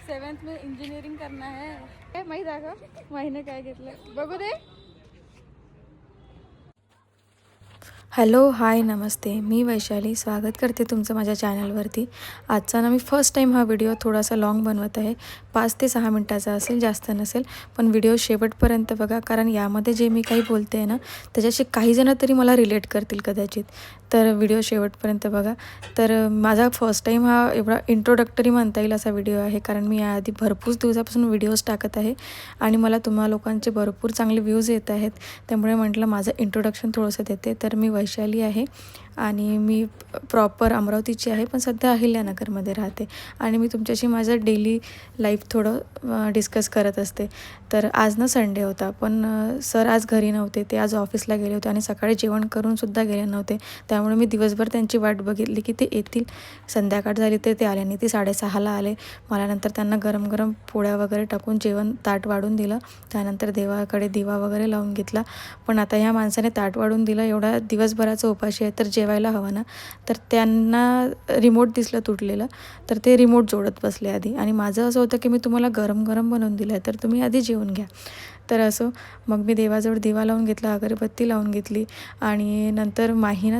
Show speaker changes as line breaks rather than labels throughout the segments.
7th में engineering करना है. काय माहीत आहे का माहीने काय घेतलं बघू दे.
हॅलो हाय नमस्ते, मी वैशाली स्वागत करते तुमचं माझ्या चॅनलवरती. आजचा ना मी फर्स्ट टाईम हा व्हिडिओ थोडासा लाँग बनवत आहे. 5 ते 6 मिनटाचा असेल, जास्त नसेल. पण व्हिडिओ शेवटपर्यंत बघा, कारण यामध्ये जे मी काही बोलते आहे ना त्याच्याशी काही जण तरी मला रिलेट करतील कदाचित. तर व्हिडिओ शेवटपर्यंत बघा. तर माझा फर्स्ट टाईम हा एवढा इंट्रोडक्टरी म्हणता येईल असा व्हिडिओ आहे, कारण मी याआधी भरपूर दिवसापासून व्हिडिओज टाकत आहे आणि मला तुम्हा लोकांचे भरपूर चांगले व्ह्यूज येत आहेत. त्यामुळे म्हटलं माझं इंट्रोडक्शन थोडंसं देते. तर मी वैशाली आहे आणि मी प्रॉपर अमरावतीची आहे, पण सध्या अहिल्यानगरमध्ये राहते आणि मी तुमच्याशी माझं डेली लाईफ थोडं डिस्कस करत असते. तर आज ना संडे होता, पण सर आज घरी नव्हते. ते आज ऑफिसला गेले होते आणि सकाळी जेवण करूनसुद्धा गेले नव्हते. त्यामुळे मी दिवसभर त्यांची वाट बघितली की ते येतील. संध्याकाळ झाली तर ते आले नाही. ते 6:30ला आले. मला नंतर त्यांना गरम गरम पोळ्या वगैरे टाकून जेवण ताट वाढून दिलं. त्यानंतर देवाकडे दिवा वगैरे लावून घेतला. पण आता ह्या माणसाने ताट वाढून दिलं, एवढा दिवसभराचं उपाशी आहे, तर जेवायला हवं ना. तर त्यांना रिमोट दिसलं तुटलेलं, तर ते रिमोट जोडत बसले आधी. आणि माझं असं होतं की मी तुम्हाला गरम गरम बनवून दिलं आहे, तर तुम्ही आधी जेवून घ्या. तर असं मग मी देवाजवळ दिवा लावून घेतला, अगरबत्ती लावून घेतली आणि नंतर माही ना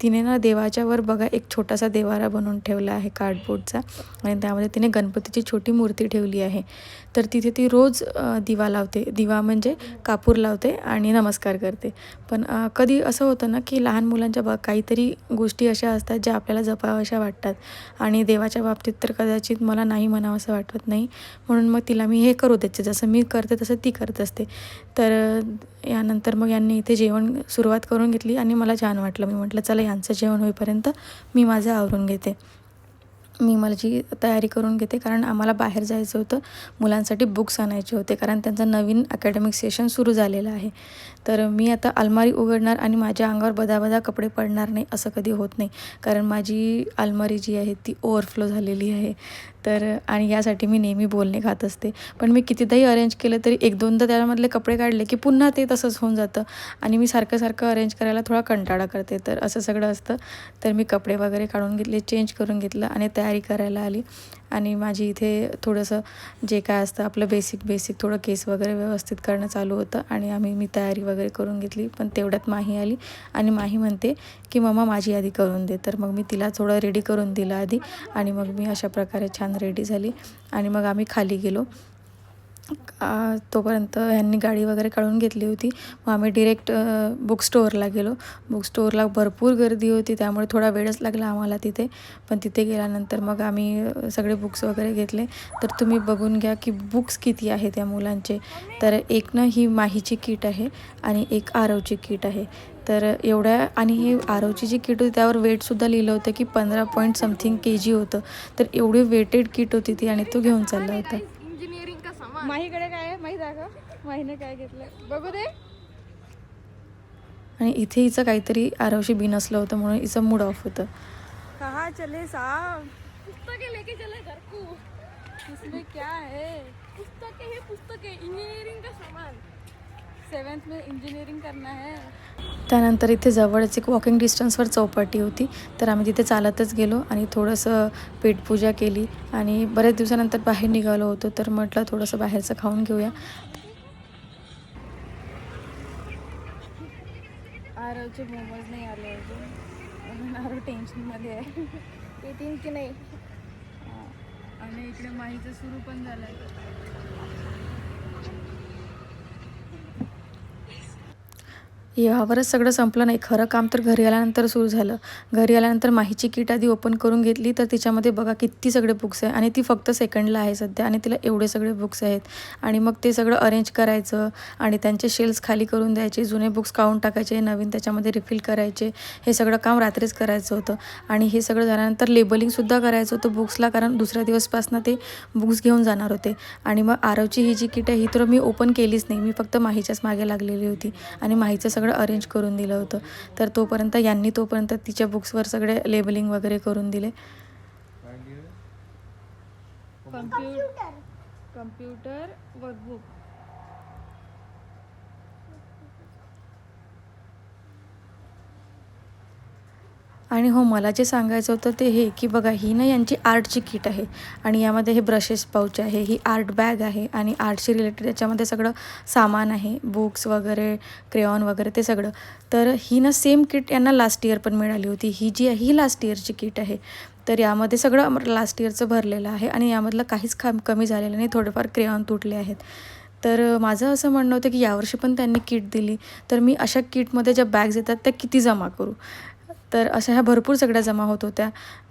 तिने ना देवाच्यावर बघा एक छोटासा देवारा बनवून ठेवला आहे कार्डबोर्डचा आणि त्यामध्ये तिने गणपतीची छोटी मूर्ती ठेवली आहे. तर तिथे ती रोज दिवा लावते. दिवा म्हणजे कापूर लावते आणि नमस्कार करते. पण कधी असं होतं ना की लहान मुलांच्या काहीतरी गोष्टी अशा असतात ज्या आपल्याला जपाव्याशा वाटतात आणि देवाच्या बाबतीत तर कदाचित मला नाही म्हणावं असं वाटत नाही. म्हणून मग तिला मी हे करू द्यायचे, जसं मी करते तसं ती करत असते. तर यानंतर मग यांनी इथे जेवण सुरुवात करून घेतली आणि मला छान वाटलं. मी म्हटलं चला यांचं जेवण होईपर्यंत मी माझं आवरून घेते. मी माझी तयारी करून घेते, कारण आम्हाला बाहेर जायचं होतं. मुलांसाठी बुक्स आणायचे होते, कारण त्यांचं नवीन अकॅडमिक सेशन सुरू झालेलं आहे. तर मी आता अलमारी उघडणार आणि माझ्या अंगावर बदाबदा कपडे पडणार नाही असं कधी होत नाही, कारण माझी अलमारी जी आहे ती ओव्हरफ्लो झालेली आहे. तर आणि यासाठी मी नेहमी बोलणे खात असते. पण मी कितीदाही अरेंज केलं तरी 1-2दा त्यामधले कपडे काढले की पुन्हा ते तसंच होऊन जातं आणि मी सारखं अरेंज करायला थोडा कंटाळा करते. तर असं सगळं असतं. तर मी कपडे वगैरे काढून घेतले, चेंज करून घेतलं आणि तयारी करायला आली. आणि माझी इथे थोडंसं जे काय असतं आपलं बेसिक थोडं केस वगैरे व्यवस्थित करणं चालू होतं आणि मी तयारी वगैरे करून घेतली. पण तेवढ्यात माही आली आणि माही म्हणते की मम्मा माझी आधी करून दे. तर मग मी तिला थोडं रेडी करून दिलं आधी आणि मग मी अशा प्रकारे छान रेडी झाली आणि मग आम्ही खाली गेलो. तोपर्यंत ह्यांनी गाडी वगैरे काढून घेतली होती. मग आम्ही डिरेक्ट बुक स्टोअरला गेलो. बुक स्टोअरला भरपूर गर्दी होती, त्यामुळे थोडा वेळच लागला आम्हाला तिथे. पण तिथे गेल्यानंतर मग आम्ही सगळे बुक्स वगैरे घेतले. तर तुम्ही बघून घ्या की बुक्स किती आहे त्या मुलांचे. तर एक ना ही माहीची किट आहे आणि एक आरवची किट आहे. तर एवढ्या आणि ही आरवची जी किट होती त्यावर वेटसुद्धा लिहिलं होतं की 15 पॉईंट समथिंग kg होतं. तर एवढी वेटेड किट होती ती आणि तो घेऊन चालला होता.
माहीकडे काय आहे माहीत आहे का माहीने काय घेतलं बघू दे.
आणि इथे हिचं काहीतरी आरवशी बिनसलं होतं, म्हणून हिचं मूड ऑफ होतं.
कहाँ चले साहब, पुस्तकें लेके चले घर को. इसमें क्या है, पुस्तकें इंजीनियरिंग का सामान. 7th में इंजिनिअरिंग करना है.
त्यानंतर इथे जवळच एक वॉकिंग डिस्टन्सवर चौपाटी होती. तर आम्ही तिथे चालतच गेलो आणि थोडंसं पेटपूजा केली आणि बऱ्याच दिवसानंतर बाहेर निघालो होतो. तर म्हटलं थोडंसं बाहेरचं खाऊन घेऊया.
आरवचे मोमोज नाही आले अजून, म्हणून आरव टेन्शनमध्ये आहे. येतील की नाही. आणि इकडे माहीचं सुरू पण झालं आहे.
यावरच सगळं संपलं नाही. खरं काम तर घरी आल्यानंतर सुरू झालं. घरी आल्यानंतर माहीची किट आधी ओपन करून घेतली. तर तिच्यामध्ये बघा किती सगळे बुक्स आहे आणि ती फक्त सेकंडला आहे सध्या आणि तिला एवढे सगळे बुक्स आहेत. आणि मग ते सगळं अरेंज करायचं आणि त्यांचे शेल्स खाली करून द्यायचे, जुने बुक्स काढून टाकायचे, नवीन त्याच्यामध्ये रिफिल करायचे. हे सगळं काम रात्रीच करायचं होतं. आणि हे सगळं झाल्यानंतर लेबलिंगसुद्धा करायचं होतं बुक्सला, कारण दुसऱ्या दिवसपासून ते बुक्स घेऊन जाणार होते. आणि मग आरवची ही जी किट आहे ही तर मी ओपन केलीच नाही. मी फक्त माहीच्याच मागे लागलेली होती आणि माहीचं सगळं अरेंज करून दिलं होतं. तर तोपर्यंत तिच्या बुक्सवर सगळे लेबलिंग वगैरे करून दिले.
Computer workbook.
आणि हो, मला जे सांगायचं होतं ते हे की बघा, ही ना यांची आर्टची किट आहे आणि यामध्ये हे ब्रशेस पाऊच आहे, ही आर्ट बॅग आहे आणि आर्टशी रिलेटेड याच्यामध्ये सगळं सामान आहे, बुक्स वगैरे, क्रेयॉन वगैरे ते सगळं. तर ही ना सेम किट यांना लास्ट इयर पण मिळाली होती. ही जी आहे ही लास्ट इयरची किट आहे. तर यामध्ये सगळं लास्ट इयरचं भरलेलं आहे आणि यामधलं काहीच कमी झालेलं नाही, थोडेफार क्रेयॉन तुटले आहेत. तर माझं असं म्हणणं होतं की यावर्षी पण त्यांनी किट दिली, तर मी अशा किटमध्ये ज्या बॅग्स येतात त्या किती जमा करू. तर अशा ह्या भरपूर सगळ्या जमा होत होत्या.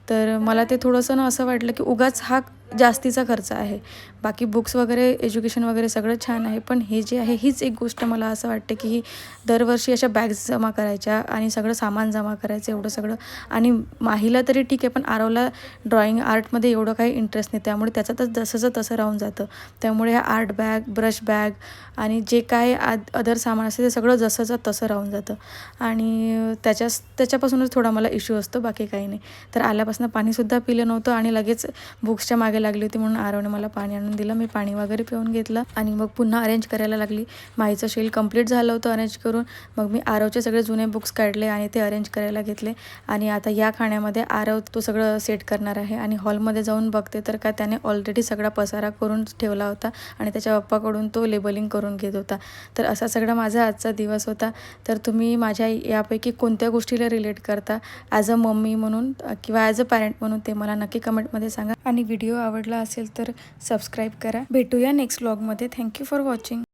तर मला ते थोडंसं ना असं वाटलं की उगाच हा जास्तीचा खर्च आहे. बाकी बुक्स वगैरे, एज्युकेशन वगैरे सगळं छान आहे, पण हे जे आहे हीच एक गोष्ट मला असं वाटते की ही दरवर्षी अशा बॅग्स जमा करायच्या आणि सगळं सामान जमा करायचं एवढं सगळं. आणि माहीला तरी ठीक आहे, पण आरवला ड्रॉइंग आर्टमध्ये एवढं काही इंटरेस्ट नाही, त्यामुळे त्याच्यातच जसंचं तसं राहून जातं. त्यामुळे ह्या आर्ट बॅग, ब्रश बॅग आणि जे काय अदर सामान असते ते सगळं जसंचं तसं राहून जातं आणि त्याच्यापासूनच थोडा मला इश्यू असतो, बाकी काही नाही. तर आल्यापासून पाणीसुद्धा पिलं नव्हतं आणि लगेच बुक्सच्या मागे लागली होती, म्हणून आरवने मला पाणी आणून दिलं. मी पाणी वगैरे पिऊन घेतलं आणि मग पुन्हा अरेंज करायला लागली. माईचं शेल कंप्लीट झालं होतं अरेंज करून. मग मी आरवचे सगळे जुने बुक्स काढले आणि ते अरेंज करायला घेतले आणि आता या खाण्यामध्ये आरव तो सगळं सेट करणार आहे. आणि हॉलमध्ये जाऊन बघते तर का त्याने ऑलरेडी सगळा पसारा करून ठेवला होता आणि त्याच्या पप्पाकडून तो लेबलिंग करून घेत होता. तर असा सगळा माझा आजचा दिवस होता. तर तुम्ही माझ्या यापैकी कोणत्या गोष्टीला रिलेट करता ॲज अ मम्मी म्हणून किंवा ॲज अ पॅरेंट म्हणून, ते मला नक्की कमेंटमध्ये सांगा. आणि व्हिडिओ आवडला असेल तर सबस्क्राईब करा. भेटूया नेक्स्ट व्लॉगमध्ये. Thank you for watching.